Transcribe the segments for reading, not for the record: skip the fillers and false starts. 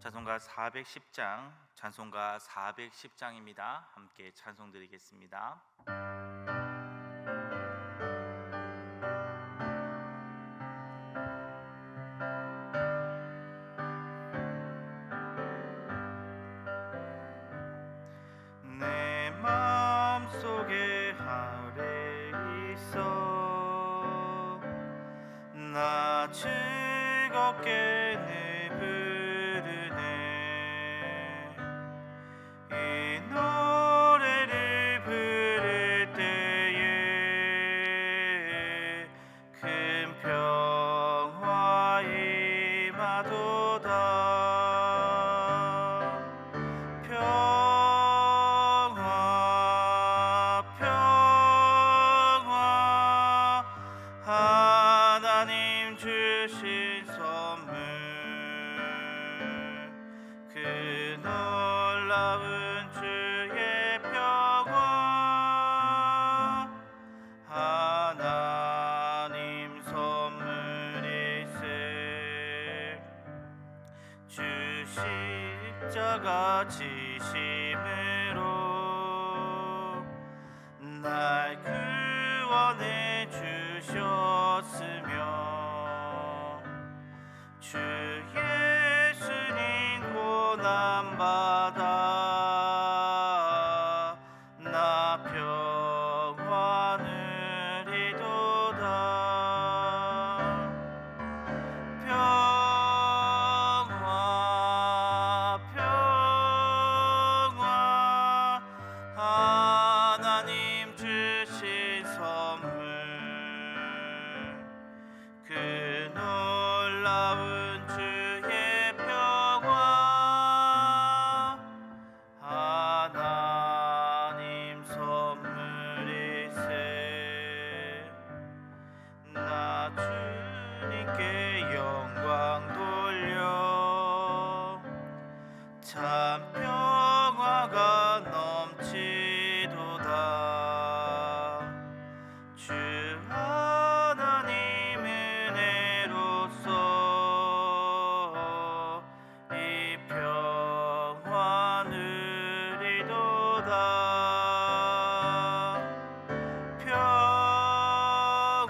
찬송가 410장, 찬송가 410장입니다. 함께 찬송 드리겠습니다. 내 마음속에 아래 있어 나 즐겁게 내 부르네. 이 노래를 부를 때에 큰 평화 임하도다. 평화 평화 하나님 주신 선물, 그 놀라운 주의 평화 하나님 선물일세. 주 십자가 지심으로 날 구원해 주셨으며 주 예수님 고난받아 나 평화 누리도다. 평화 평화 하나님 주신 선물, 그 놀라운 주의 평화 하나님 선물일세. 나 주님께 영광 돌려 참 평화가 넘치도다. 주 하나님 은혜로서 이 평화 누리도다. 평화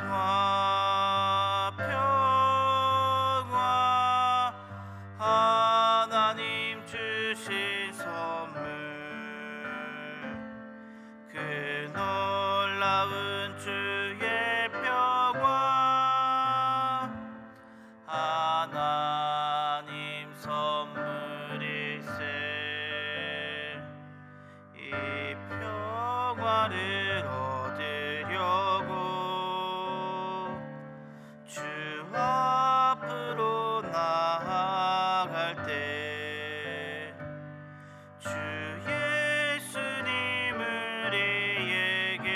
평화 하나님 주신 선물, 그 놀라운 주의 평화 하나님 선물일세. 이 평화를 얻으려고 주 앞으로 나아갈 때 주 예수님 우리에게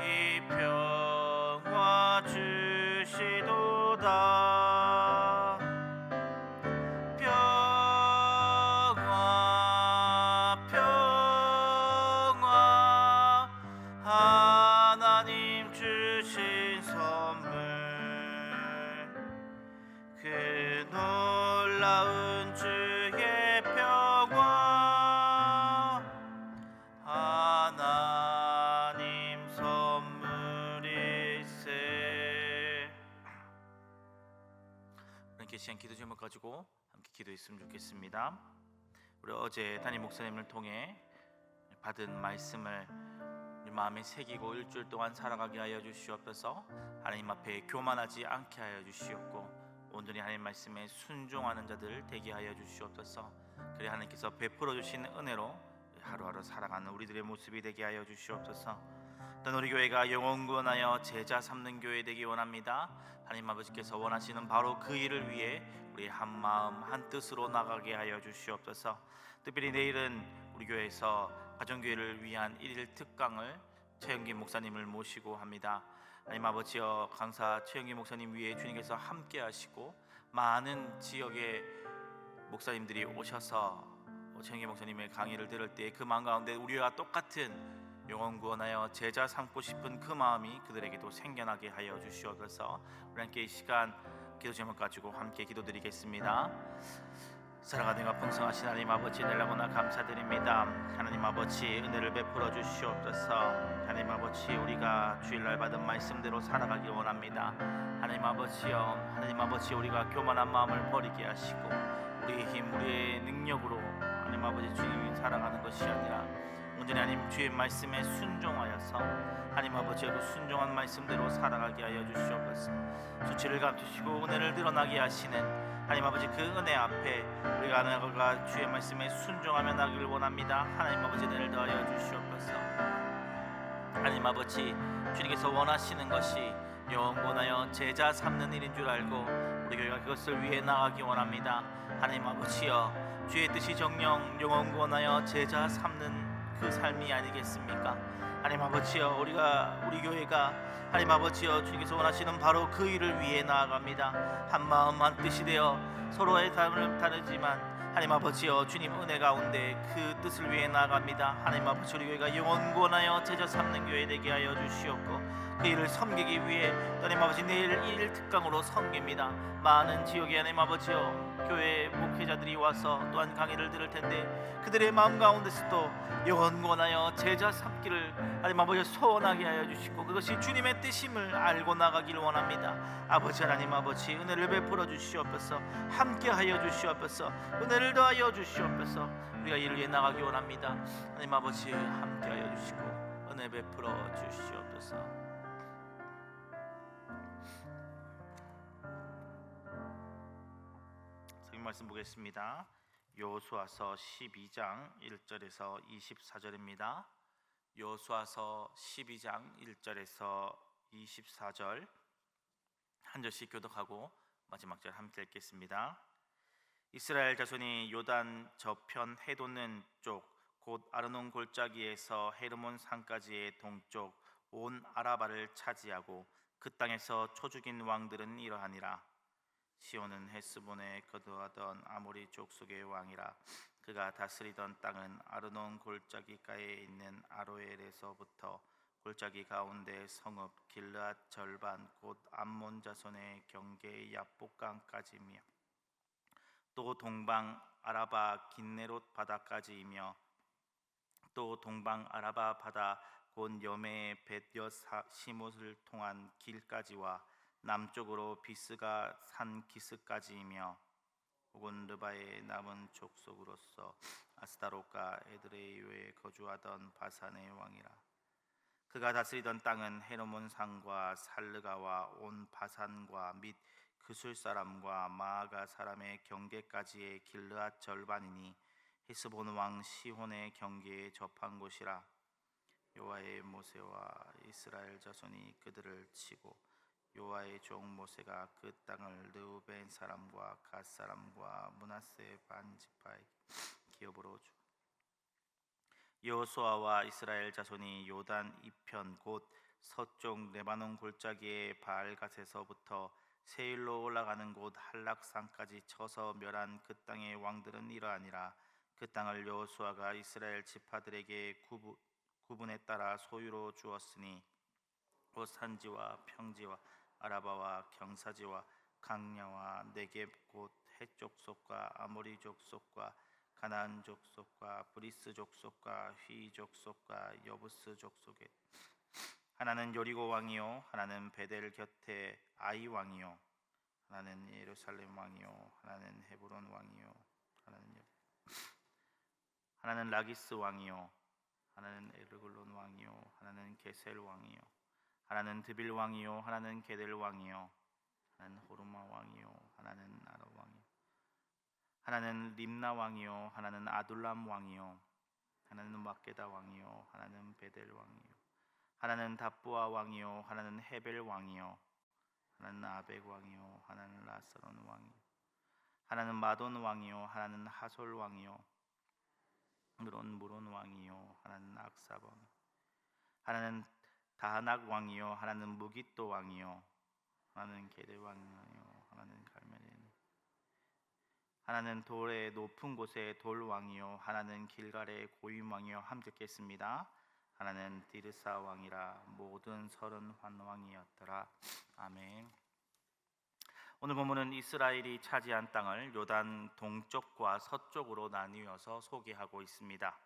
이 평화 주시도다. 평화 평화 하나님 주신 선물, 그 놀라운 주의 평화 하나님 선물일세. 이렇게 시간 기도 제목 가지고 함께 기도했으면 좋겠습니다. 우리 어제 담임 목사님을 통해 받은 말씀을 우리 마음에 새기고 일주일 동안 살아가게 하여 주시옵소서. 하나님 앞에 교만하지 않게 하여 주시옵고 온전히 하나님 말씀에 순종하는 자들 되게 하여 주시옵소서. 그래 하나님께서 베풀어 주신 은혜로 하루하루 살아가는 우리들의 모습이 되게 하여 주시옵소서. 또 우리 교회가 영혼 구원하여 제자 삼는 교회 되기 원합니다. 하나님 아버지께서 원하시는 바로 그 일을 위해 우리 한 마음 한 뜻으로 나가게 하여 주시옵소서. 특별히 내일은 우리 교회에서 가정교회를 위한 1일 특강을 최영기 목사님을 모시고 합니다. 하나님 아버지여, 강사 최영기 목사님 위에 주님께서 함께 하시고 많은 지역의 목사님들이 오셔서 최영기 목사님의 강의를 들을 때 그 마음 가운데 우리와 똑같은 영혼 구원하여 제자 삼고 싶은 그 마음이 그들에게도 생겨나게 하여 주시옵소서. 우리 함께 이 시간 기도 제목 가지고 함께 기도드리겠습니다. 사랑하는 풍성하신 하나님 아버지, 내라고나 감사드립니다. 하나님 아버지, 은혜를 베풀어 주시옵소서. 하나님 아버지, 우리가 주일날 받은 말씀대로 살아가길 원합니다. 하나님 아버지여, 하나님 아버지, 우리가 교만한 마음을 버리게 하시고 우리의 힘, 우리의 능력으로 하나님 아버지 주님이 살아가는 것이 아니라 온전히 하나님 주의 말씀에 순종하여서 하나님 아버지의 그 순종한 말씀대로 살아가게 하여 주시옵소서. 수치를 감추시고 은혜를 드러나게 하시는 하나님 아버지, 그 은혜 앞에 우리가 나아가 주의 말씀에 순종하며 나기를 원합니다. 하나님 아버지, 은혜를 더하여 주시옵소서. 하나님 아버지, 주님께서 원하시는 것이 영원하여 제자 삼는 일인 줄 알고 우리 교회가 그것을 위해 나가기 원합니다. 하나님 아버지여, 주의 뜻이 정령 영원하여 제자 삼는 그 삶이 아니겠습니까? 하나님 아버지여, 우리 교회가 하나님 아버지여, 주님께서 원하시는 바로 그 일을 위해 나아갑니다. 한 마음 한 뜻이 되어 서로의 삶을 다르지만 하나님 아버지여, 주님 은혜 가운데 그 뜻을 위해 나아갑니다. 하나님 아버지, 우리 교회가 영원하여 제자 삼는 교회 되게 하여 주시옵고 그 일을 섬기기 위해 하나님 아버지 내일 1일 특강으로 섬깁니다. 많은 지역에 하나님 아버지여 교회 목회자들이 와서 또한 강의를 들을 텐데 그들의 마음 가운데서도 영원하여 제자 삼기를 하나님 아버지 소원하게 하여 주시고 그것이 주님의 뜻임을 알고 나가기를 원합니다. 아버지 하나님 아버지, 은혜를 베풀어 주시옵소서. 함께 하여 주시옵소서. 은혜를 더하여 주시옵소서. 우리가 이를 위해 나가기 원합니다. 하나님 아버지, 함께 하여 주시고 은혜 베풀어 주시옵소서. 말씀 보겠습니다. 여호수아서 12장 1절에서 24절입니다. 여호수아서 12장 1절에서 24절 한 절씩 교독하고 마지막 절 함께 읽겠습니다. 이스라엘 자손이 요단 저편 해돋는 쪽 곧 아르논 골짜기에서 헤르몬 산까지의 동쪽 온 아라바를 차지하고 그 땅에서 초 죽인 왕들은 이러하니라. 시온은 헤스본에 거주하던 아모리 족속의 왕이라. 그가 다스리던 땅은 아르논 골짜기가에 있는 아로엘에서부터 골짜기 가운데 성읍 길르앗 절반 곧 암몬 자손의 경계 야복강까지이며 또 동방 아라바 긴네롯 바다까지이며 또 동방 아라바 바다 곧 여메의 벳엿 시못을 통한 길까지와 남쪽으로 비스가 산 기스까지이며 혹은 르바의 남은 족속으로서 아스타롯과 에드레이오에 거주하던 바산의 왕이라. 그가 다스리던 땅은 헤르몬 산과 살르가와 온 바산과 및 그술 사람과 마아가 사람의 경계까지의 길르앗 절반이니 헤스본 왕 시혼의 경계에 접한 곳이라. 여호와의 모세와 이스라엘 자손이 그들을 치고 여호와의 종 모세가 그 땅을 르우벤 사람과 갓 사람과 므낫세 반 지파의 기업으로 주. 여호수아와 이스라엘 자손이 요단 이편 곧 서쪽 레바논 골짜기의 바알갓에서부터 세일로 올라가는 곳 할락산까지 쳐서 멸한 그 땅의 왕들은 이러하니라. 그 땅을 여호수아가 이스라엘 지파들에게 구분에 따라 소유로 주었으니 곧 산지와 평지와 아라바와 경사지와 강야와 네겝 곧 헷 족속과 아모리 족속과 가나안 족속과 브리스 족속과 휘 족속과 여부스 족속에 하나는 요리고 왕이요 하나는 베델 곁에 아이 왕이요 하나는 예루살렘 왕이요 하나는 헤브론 왕이요 하나는 라기스 왕이요 하나는 에르글론 왕이요 하나는 게셀 왕이요 하나는 드빌 왕이요 하나는 게델 왕이요 하나는 호르마 왕이요 하나는 아라 왕이요 하나는 림나 왕이요 하나는 아둘람 왕이요 하나는 막게다 왕이요 하나는 베델 왕이요 하나는 답부아 왕이요 하나는 헤벨 왕이요 하나는 아벡 왕이요 하나는 라사론 왕이요 하나는 마돈 왕이요 하나는 하솔 왕이요 무론 왕이요 하나는 악삽 왕 하나는 다하낙 왕이요 하나는 무깃도 왕이요 하나는 게데 왕이요 하나는 갈멜린 하나는 돌의 높은 곳에 돌 왕이요 하나는 길갈의 고임 왕이요. 함께 읽겠습니다. 하나는 디르사 왕이라 모든 30 왕이었더라. 아멘. 오늘 본문은 이스라엘이 차지한 땅을 요단 동쪽과 서쪽으로 나뉘어서 소개하고 있습니다.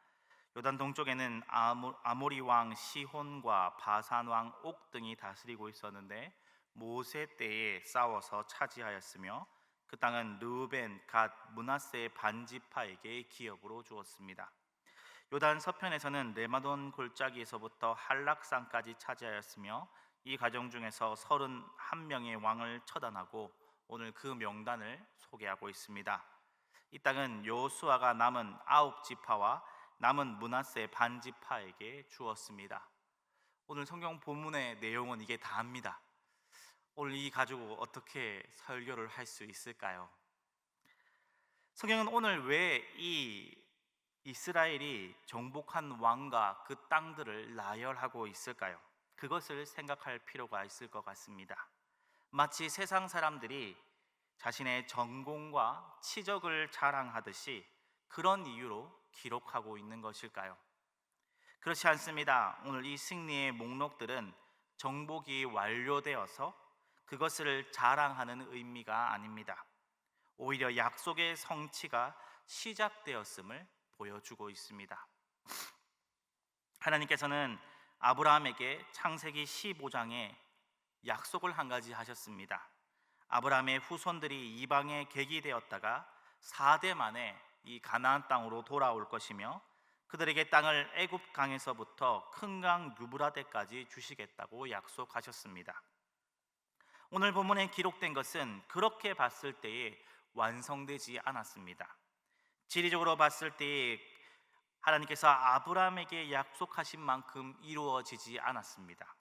요단 동쪽에는 아모리 왕 시혼과 바산 왕 옥 등이 다스리고 있었는데 모세 때에 싸워서 차지하였으며 그 땅은 르우벤, 갓, 므낫세의 반지파에게 기업으로 주었습니다. 요단 서편에서는 레마돈 골짜기에서부터 한락산까지 차지하였으며 이 가정 중에서 31명의 왕을 처단하고 오늘 그 명단을 소개하고 있습니다. 이 땅은 여호수아가 남은 9지파와 남은 므낫세 반지파에게 주었습니다. 오늘 성경 본문의 내용은 이게 다입니다. 오늘 이 가지고 어떻게 설교를 할 수 있을까요? 성경은 오늘 왜 이 이스라엘이 정복한 왕과 그 땅들을 나열하고 있을까요? 그것을 생각할 필요가 있을 것 같습니다. 마치 세상 사람들이 자신의 전공과 치적을 자랑하듯이 그런 이유로 기록하고 있는 것일까요? 그렇지 않습니다. 오늘 이 승리의 목록들은 정복이 완료되어서 그것을 자랑하는 의미가 아닙니다. 오히려 약속의 성취가 시작되었음을 보여주고 있습니다. 하나님께서는 아브라함에게 창세기 15장에 약속을 한 가지 하셨습니다. 아브라함의 후손들이 이방에 객이 되었다가 4대 만에 이 가나안 땅으로 돌아올 것이며 그들에게 땅을 애굽 강에서부터 큰 강 유브라데까지 주시겠다고 약속하셨습니다. 오늘 본문에 기록된 것은 그렇게 봤을 때에 완성되지 않았습니다. 지리적으로 봤을 때에 하나님께서 아브라함에게 약속하신 만큼 이루어지지 않았습니다.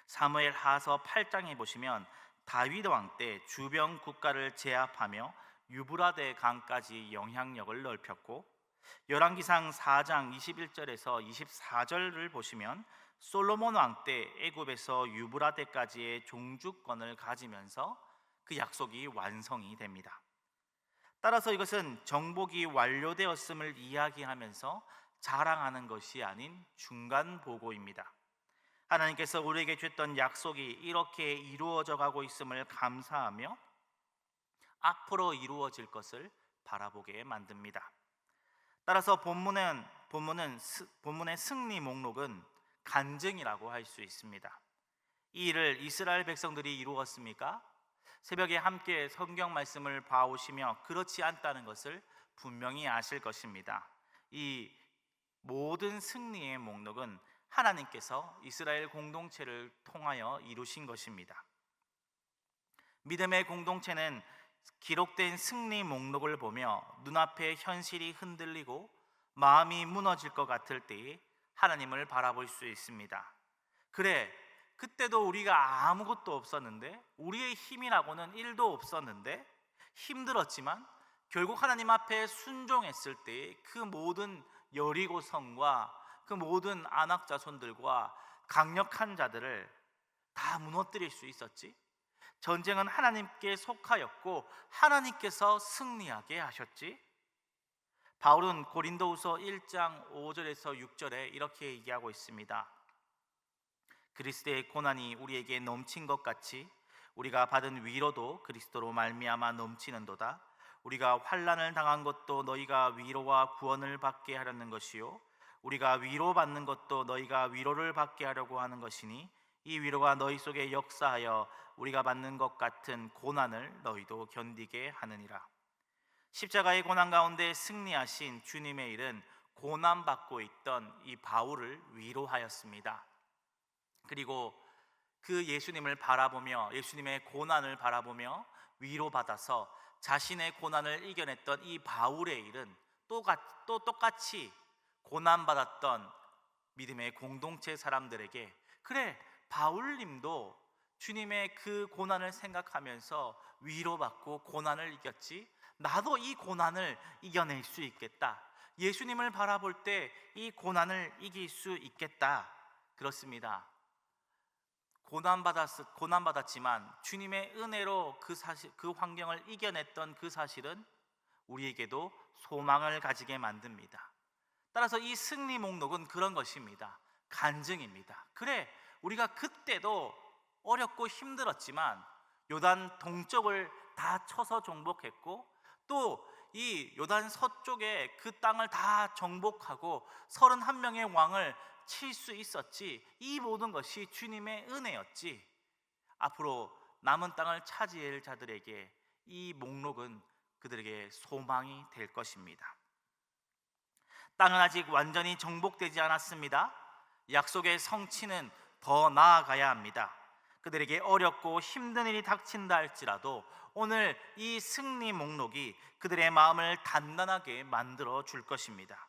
사무엘 하서 8장에 보시면 다윗 왕 때 주변 국가를 제압하며 유브라데 강까지 영향력을 넓혔고, 열왕기상 4장 21절에서 24절을 보시면 솔로몬 왕 때 애굽에서 유브라데까지의 종주권을 가지면서 그 약속이 완성이 됩니다. 따라서 이것은 정복이 완료되었음을 이야기하면서 자랑하는 것이 아닌 중간 보고입니다. 하나님께서 우리에게 주셨던 약속이 이렇게 이루어져 가고 있음을 감사하며 앞으로 이루어질 것을 바라보게 만듭니다. 따라서 본문의 승리 목록은 간증이라고 할 수 있습니다. 이 일을 이스라엘 백성들이 이루었습니까? 새벽에 함께 성경 말씀을 봐오시며 그렇지 않다는 것을 분명히 아실 것입니다. 이 모든 승리의 목록은 하나님께서 이스라엘 공동체를 통하여 이루신 것입니다. 믿음의 공동체는 기록된 승리 목록을 보며 눈앞의 현실이 흔들리고 마음이 무너질 것 같을 때에 하나님을 바라볼 수 있습니다. 그래, 그때도 우리가 아무것도 없었는데, 우리의 힘이라고는 1도 없었는데 힘들었지만 결국 하나님 앞에 순종했을 때에 그 모든 여리고성과 그 모든 아낙 자손들과 강력한 자들을 다 무너뜨릴 수 있었지. 전쟁은 하나님께 속하였고 하나님께서 승리하게 하셨지. 바울은 고린도후서 1장 5절에서 6절에 이렇게 얘기하고 있습니다. 그리스도의 고난이 우리에게 넘친 것 같이 우리가 받은 위로도 그리스도로 말미암아 넘치는도다. 우리가 환난을 당한 것도 너희가 위로와 구원을 받게 하려는 것이요 우리가 위로받는 것도 너희가 위로를 받게 하려고 하는 것이니 이 위로가 너희 속에 역사하여 우리가 받는 것 같은 고난을 너희도 견디게 하느니라. 십자가의 고난 가운데 승리하신 주님의 일은 고난받고 있던 이 바울을 위로하였습니다. 그리고 그 예수님을 바라보며 예수님의 고난을 바라보며 위로받아서 자신의 고난을 이겨냈던 이 바울의 일은 또 똑같이 고난받았던 믿음의 공동체 사람들에게, 그래, 바울님도 주님의 그 고난을 생각하면서 위로받고 고난을 이겼지, 나도 이 고난을 이겨낼 수 있겠다, 예수님을 바라볼 때 이 고난을 이길 수 있겠다. 그렇습니다. 고난받았지만 주님의 은혜로 그 환경을 이겨냈던 그 사실은 우리에게도 소망을 가지게 만듭니다. 따라서 이 승리 목록은 그런 것입니다. 간증입니다. 그래, 우리가 그때도 어렵고 힘들었지만 요단 동쪽을 다 쳐서 정복했고, 또 이 요단 서쪽에 그 땅을 다 정복하고 31명의 왕을 칠 수 있었지. 이 모든 것이 주님의 은혜였지. 앞으로 남은 땅을 차지할 자들에게 이 목록은 그들에게 소망이 될 것입니다. 땅은 아직 완전히 정복되지 않았습니다. 약속의 성취는 더 나아가야 합니다. 그들에게 어렵고 힘든 일이 닥친다 할지라도 오늘 이 승리 목록이 그들의 마음을 단단하게 만들어 줄 것입니다.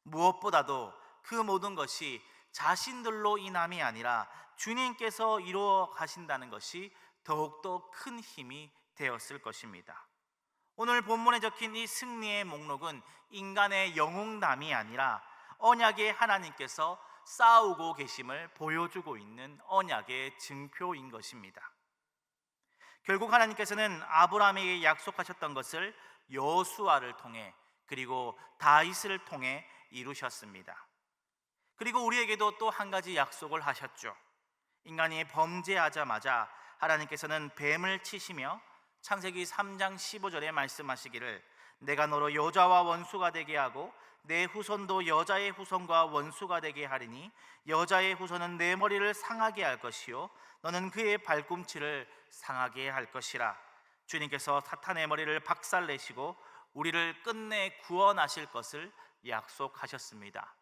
무엇보다도 그 모든 것이 자신들로 인함이 아니라 주님께서 이루어 가신다는 것이 더욱더 큰 힘이 되었을 것입니다. 오늘 본문에 적힌 이 승리의 목록은 인간의 영웅담이 아니라 언약의 하나님께서 싸우고 계심을 보여주고 있는 언약의 증표인 것입니다. 결국 하나님께서는 아브라함에게 약속하셨던 것을 여호수아를 통해, 그리고 다윗을 통해 이루셨습니다. 그리고 우리에게도 또 한 가지 약속을 하셨죠. 인간이 범죄하자마자 하나님께서는 뱀을 치시며 창세기 3장 15절에 말씀하시기를 내가 너로 여자와 원수가 되게 하고 내 후손도 여자의 후손과 원수가 되게 하리니 여자의 후손은 내 머리를 상하게 할 것이요 너는 그의 발꿈치를 상하게 할 것이라. 주님께서 사탄의 머리를 박살내시고 우리를 끝내 구원하실 것을 약속하셨습니다.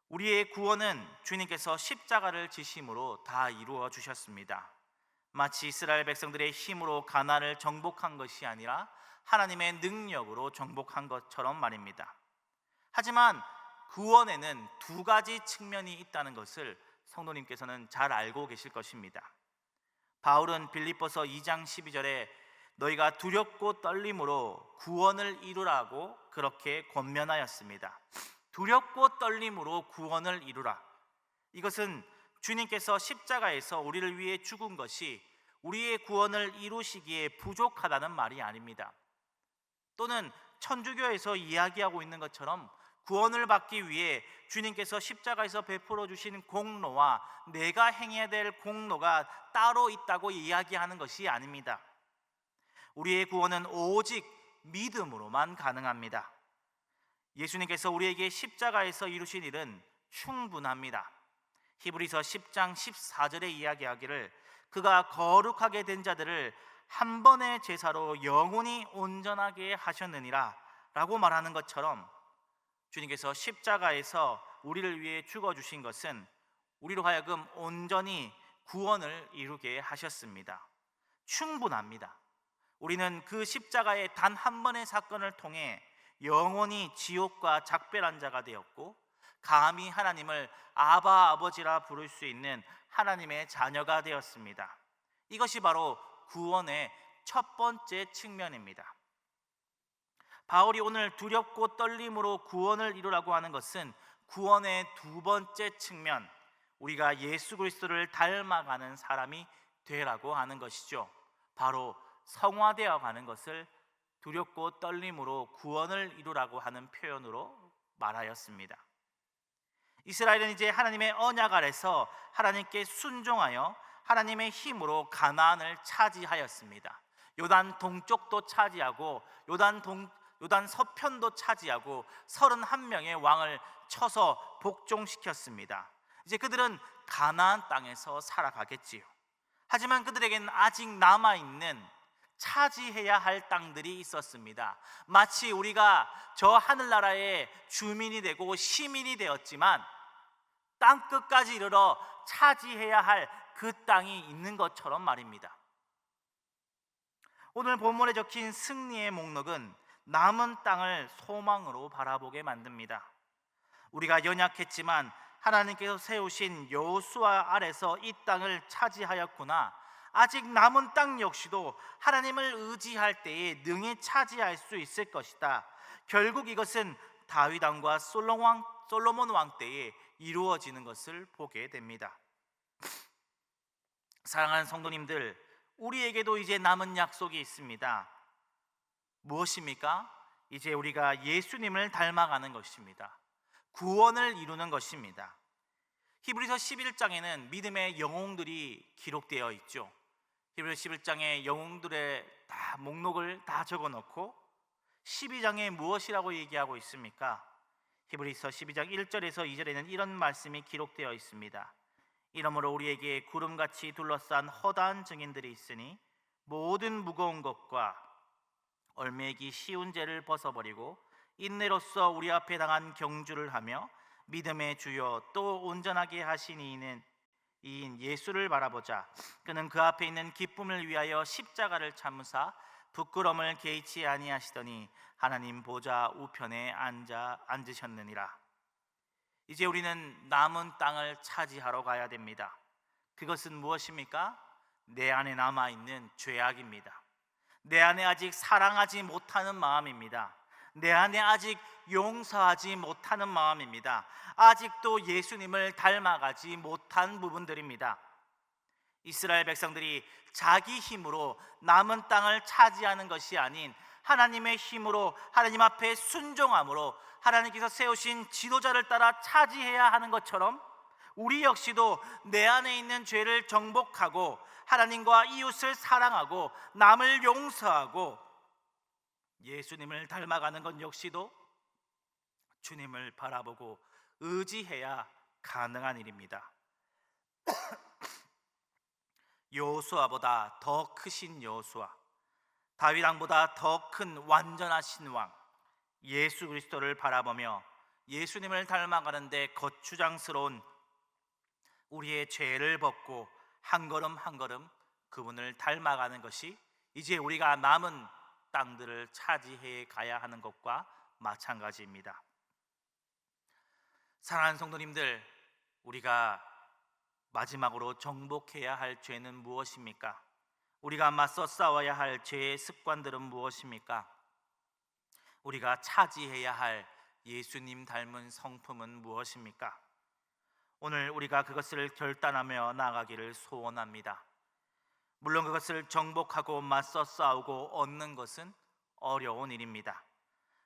우리의 구원은 주님께서 십자가를 지심으로 다 이루어 주셨습니다. 마치 이스라엘 백성들의 힘으로 가나안을 정복한 것이 아니라 하나님의 능력으로 정복한 것처럼 말입니다. 하지만 구원에는 두 가지 측면이 있다는 것을 성도님께서는 잘 알고 계실 것입니다. 바울은 빌립보서 2장 12절에 너희가 두렵고 떨림으로 구원을 이루라고 그렇게 권면하였습니다. 두렵고 떨림으로 구원을 이루라. 이것은 주님께서 십자가에서 우리를 위해 죽은 것이 우리의 구원을 이루시기에 부족하다는 말이 아닙니다. 또는 천주교에서 이야기하고 있는 것처럼 구원을 받기 위해 주님께서 십자가에서 베풀어 주신 공로와 내가 행해야 될 공로가 따로 있다고 이야기하는 것이 아닙니다. 우리의 구원은 오직 믿음으로만 가능합니다. 예수님께서 우리에게 십자가에서 이루신 일은 충분합니다. 히브리서 10장 14절에 이야기하기를 그가 거룩하게 된 자들을 한 번의 제사로 영원히 온전하게 하셨느니라 라고 말하는 것처럼 주님께서 십자가에서 우리를 위해 죽어주신 것은 우리로 하여금 온전히 구원을 이루게 하셨습니다. 충분합니다. 우리는 그 십자가의 단 한 번의 사건을 통해 영원히 지옥과 작별한 자가 되었고 감히 하나님을 아바 아버지라 부를 수 있는 하나님의 자녀가 되었습니다. 이것이 바로 구원의 첫 번째 측면입니다. 바울이 오늘 두렵고 떨림으로 구원을 이루라고 하는 것은 구원의 두 번째 측면, 우리가 예수 그리스도를 닮아가는 사람이 되라고 하는 것이죠. 바로 성화되어 가는 것을 두렵고 떨림으로 구원을 이루라고 하는 표현으로 말하였습니다. 이스라엘은 이제 하나님의 언약 아래서 하나님께 순종하여 하나님의 힘으로 가나안을 차지하였습니다. 요단 동쪽도 차지하고 요단 서편도 차지하고 31명의 왕을 쳐서 복종시켰습니다. 이제 그들은 가나안 땅에서 살아가겠지요. 하지만 그들에게는 아직 남아있는 차지해야 할 땅들이 있었습니다. 마치 우리가 저 하늘나라의 주민이 되고 시민이 되었지만 땅끝까지 이르러 차지해야 할 그 땅이 있는 것처럼 말입니다. 오늘 본문에 적힌 승리의 목록은 남은 땅을 소망으로 바라보게 만듭니다. 우리가 연약했지만 하나님께서 세우신 여호수아 아래서 이 땅을 차지하였구나. 아직 남은 땅 역시도 하나님을 의지할 때에 능히 차지할 수 있을 것이다. 결국 이것은 다윗 왕과 솔로몬 왕 때에 이루어지는 것을 보게 됩니다. 사랑하는 성도님들, 우리에게도 이제 남은 약속이 있습니다. 무엇입니까? 이제 우리가 예수님을 닮아가는 것입니다. 구원을 이루는 것입니다. 히브리서 11장에는 믿음의 영웅들이 기록되어 있죠. 히브리 11장에 영웅들의 다 목록을 다 적어놓고 12장에 무엇이라고 얘기하고 있습니까? 히브리서 12장 1절에서 2절에는 이런 말씀이 기록되어 있습니다. 이러므로 우리에게 구름같이 둘러싼 허다한 증인들이 있으니 모든 무거운 것과 얼매기 쉬운 죄를 벗어버리고 인내로써 우리 앞에 당한 경주를 하며 믿음의 주요 또 온전하게 하신 이인 예수를 바라보자. 그는 그 앞에 있는 기쁨을 위하여 십자가를 참으사 부끄러움을 개의치 아니하시더니 하나님 보좌 우편에 앉으셨느니라. 이제 우리는 남은 땅을 차지하러 가야 됩니다. 그것은 무엇입니까? 내 안에 남아있는 죄악입니다. 내 안에 아직 사랑하지 못하는 마음입니다. 내 안에 아직 용서하지 못하는 마음입니다. 아직도 예수님을 닮아가지 못한 부분들입니다. 이스라엘 백성들이 자기 힘으로 남은 땅을 차지하는 것이 아닌 하나님의 힘으로, 하나님 앞에 순종함으로 하나님께서 세우신 지도자를 따라 차지해야 하는 것처럼 우리 역시도 내 안에 있는 죄를 정복하고 하나님과 이웃을 사랑하고 남을 용서하고 예수님을 닮아가는 것 역시도 주님을 바라보고 의지해야 가능한 일입니다. 여호수아보다 더 크신 여호수아, 다윗 왕보다 더 큰 완전하신 왕 예수 그리스도를 바라보며 예수님을 닮아가는데 거추장스러운 우리의 죄를 벗고 한 걸음 한 걸음 그분을 닮아가는 것이 이제 우리가 남은 땅들을 차지해 가야 하는 것과 마찬가지입니다. 사랑하는 성도님들, 우리가 마지막으로 정복해야 할 죄는 무엇입니까? 우리가 맞서 싸워야 할 죄의 습관들은 무엇입니까? 우리가 차지해야 할 예수님 닮은 성품은 무엇입니까? 오늘 우리가 그것을 결단하며 나아가기를 소원합니다. 물론 그것을 정복하고 맞서 싸우고 얻는 것은 어려운 일입니다.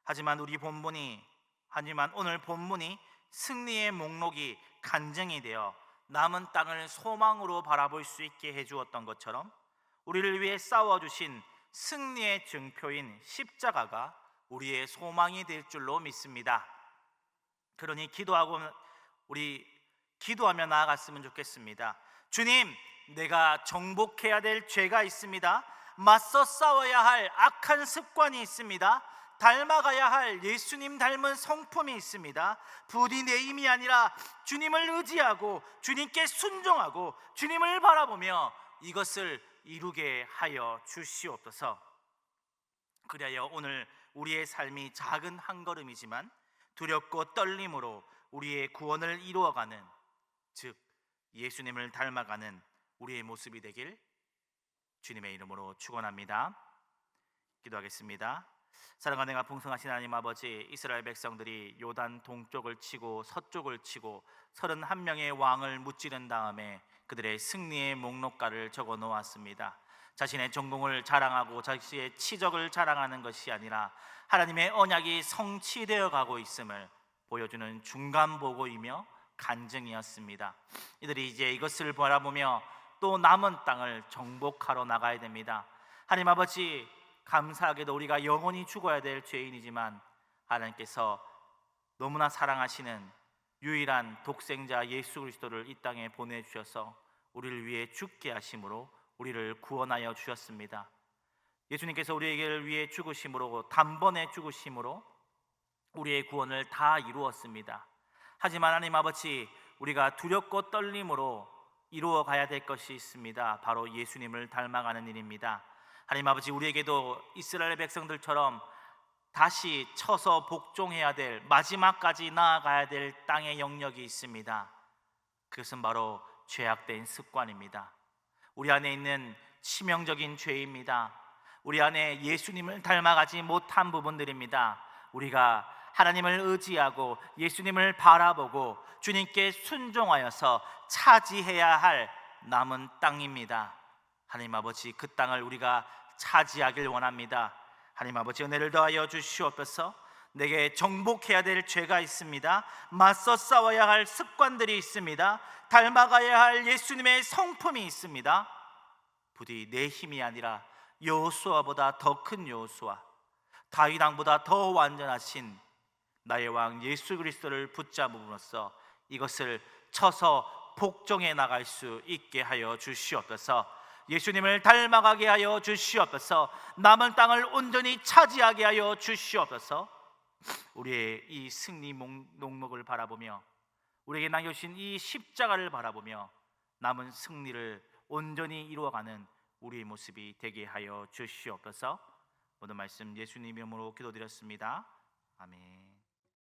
하지만 오늘 본문이 승리의 목록이 간증이 되어 남은 땅을 소망으로 바라볼 수 있게 해주었던 것처럼 우리를 위해 싸워주신 승리의 증표인 십자가가 우리의 소망이 될 줄로 믿습니다. 그러니 기도하며 나아갔으면 좋겠습니다. 주님, 내가 정복해야 될 죄가 있습니다. 맞서 싸워야 할 악한 습관이 있습니다. 닮아가야 할 예수님 닮은 성품이 있습니다. 부디 내 힘이 아니라 주님을 의지하고 주님께 순종하고 주님을 바라보며 이것을 이루게 하여 주시옵소서. 그리하여 오늘 우리의 삶이 작은 한 걸음이지만 두렵고 떨림으로 우리의 구원을 이루어가는, 즉 예수님을 닮아가는 우리의 모습이 되길 주님의 이름으로 축원합니다. 기도하겠습니다. 사랑과 내가 풍성하신 하나님 아버지, 이스라엘 백성들이 요단 동쪽을 치고 서쪽을 치고 31명의 왕을 무찌른 다음에 그들의 승리의 목록가를 적어 놓았습니다. 자신의 전공을 자랑하고 자신의 치적을 자랑하는 것이 아니라 하나님의 언약이 성취되어 가고 있음을 보여주는 중간보고이며 간증이었습니다. 이들이 이제 이것을 바라보며 또 남은 땅을 정복하러 나가야 됩니다. 하나님 아버지, 감사하게도 우리가 영원히 죽어야 될 죄인이지만 하나님께서 너무나 사랑하시는 유일한 독생자 예수 그리스도를 이 땅에 보내주셔서 우리를 위해 죽게 하심으로 우리를 구원하여 주셨습니다. 예수님께서 우리에게 위해 죽으심으로, 단번에 죽으심으로 우리의 구원을 다 이루었습니다. 하지만 하나님 아버지, 우리가 두렵고 떨림으로 이루어 가야 될 것이 있습니다. 바로 예수님을 닮아가는 일입니다. 하나님 아버지, 우리에게도 이스라엘 백성들처럼 다시 쳐서 복종해야 될, 마지막까지 나아가야 될 땅의 영역이 있습니다. 그것은 바로 죄악된 습관입니다. 우리 안에 있는 치명적인 죄입니다. 우리 안에 예수님을 닮아가지 못한 부분들입니다. 우리가 하나님을 의지하고 예수님을 바라보고 주님께 순종하여서 차지해야 할 남은 땅입니다. 하나님 아버지, 그 땅을 우리가 차지하길 원합니다. 하나님 아버지, 은혜를 더하여 주시옵소서. 내게 정복해야 될 죄가 있습니다. 맞서 싸워야 할 습관들이 있습니다. 닮아가야 할 예수님의 성품이 있습니다. 부디 내 힘이 아니라 여호수아보다 더 큰 여호수아, 다윗 왕보다 더 완전하신 나의 왕 예수 그리스도를 붙잡음으로써 이것을 쳐서 복종해 나갈 수 있게 하여 주시옵소서. 예수님을 닮아가게 하여 주시옵소서. 남은 땅을 온전히 차지하게 하여 주시옵소서. 우리의 이 승리 목록을 바라보며, 우리에게 남겨주신 이 십자가를 바라보며 남은 승리를 온전히 이루어가는 우리의 모습이 되게 하여 주시옵소서. 모든 말씀 예수님 이름으로 기도드렸습니다. 아멘.